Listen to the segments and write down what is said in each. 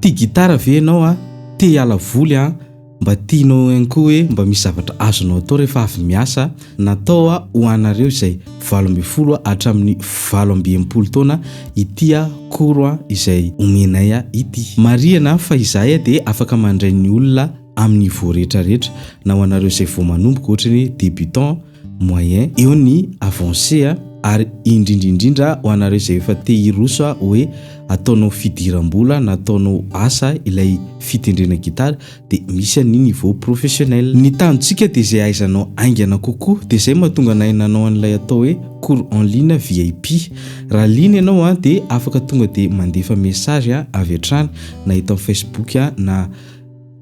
tia gitara ve ianao a, te hiala voly a, mba tianao ihany koa hoe mba misy zavatra azonao atao rehefa avy miasa, natao a ho anareo izay 20 hatramin'ny 20 taona ity cours izay omenay ity. Marihana fa izahay dia afaka mandray ny olona amin'ny niveau rehetrarehetra, na ho anareo izay vao manomboka ohatra ny débutant, moyen, eo ny avancé ary indrindra ho anareo izay efa te hiroso hoe ataonao fidiram-bola na ataonao asa ilay fitendrena gitara dia misy ny niveau professionnel. Ny tanjontsika dia izay ahaizanao aingana kokoa dia izay mahatonga anay nanao an'ilay atao hoe cours en ligne VIP. Raha ligne ianao dia afaka tonga dia mandefa message avy hatrany na eto amin'ny Facebook na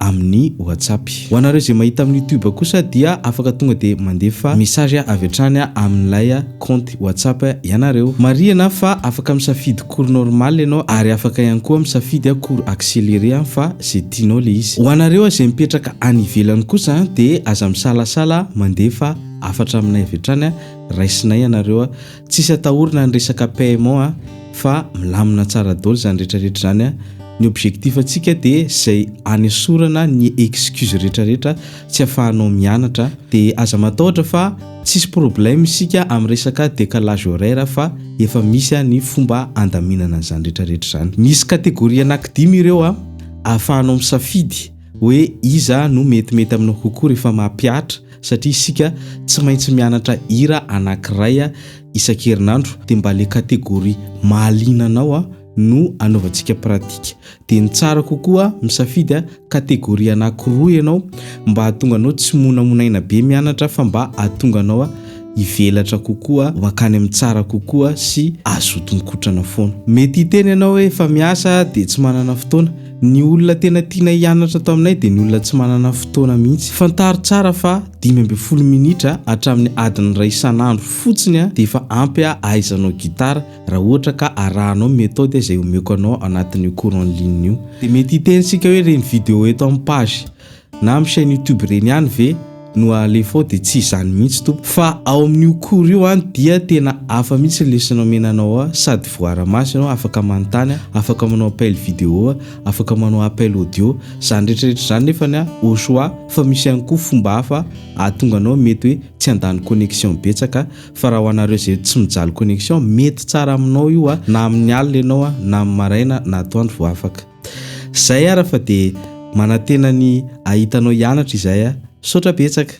amin'ny WhatsApp. Ho anareo izay mahita amin'ny YouTube kosa dia afaka tonga dia mandefa message avy hatrany amin'ilay compte WhatsApp ianareo. Marihana fa afaka misafidy cours normal ianao ary afaka ihany koa misafidy cours accéléré fa izay tianao le izy. Ho anareo izay mipetraka any ivelany kosa dia aza misalasala mandefa afatra aminay avy hatrany raisinay ianareo. Tsisy atahorana ny resaka paiement fa milamina tsara daholo zany rehetrarehetra zany. Ny objectif antsika dia izay anesorana ny excuse rehetrarehetra tsy ahafahanao mianatra dia aza matahotra fa tsisy problème isika amin'ny resaka décalage horaire fa efa misy ny fomba andaminana an'izany rehetrarehetra zany. Misy kategoria anankidimy ireo ahafahanao misafidy hoe iza no metimety aminao kokoa rehefa mampiatra, satria isika tsy maintsy mianatra hira anankiray isan-kerinandro dia mba le kategoria mahalinanao no anaovantsika pratika. Dia ny tsara kokoa misafidy kategoria anankiroa ianao mba hahatonga anao tsy monamonaina be mianatra fa mba hahatonga anao ivelatra kokoa, makany amin'ny tsara kokoa sy azotomikotrana foana. Mety hiteny ianao hoe efa miasa dia tsy manana fotoana. Ny olona tena tiana hianatra ato aminay dia ny olona tsy manana fotoana mihitsy. Fantaro tsara fa 12 minitra hatramin'ny adiny iray isan'andro fotsiny dia efa ampy ahaizanao gitara raha ohatra ka arahanao méthode izay omeko anao anatin'ny cours en ligne io. Dia mety hiteny sika hoe reny vidéo eto amin'ny page na amin'ny chaîne YouTube reny ihany ve no alefao dia tsy izany mihitsy tompo, fa ao amin'io cours io dia tena hafa mihitsy lesona omenanao sady voara-maso ianao, afaka manontany, afaka manao appel vidéo, afaka manao appel audio, zany rehetrarehetra zany nefa au choix fa misy ihany koa fomba hafa ahatonga anao mety hoe tsy handany connexion betsaka fa raha ho anareo izay tsy mijaly connexion mety tsara aminao io na amin'ny alina ianao na amin'ny maraina na atoandro vao afaka. Zay ara fa dia manantena ny ahitanao hianatra izay, saotra betsaka.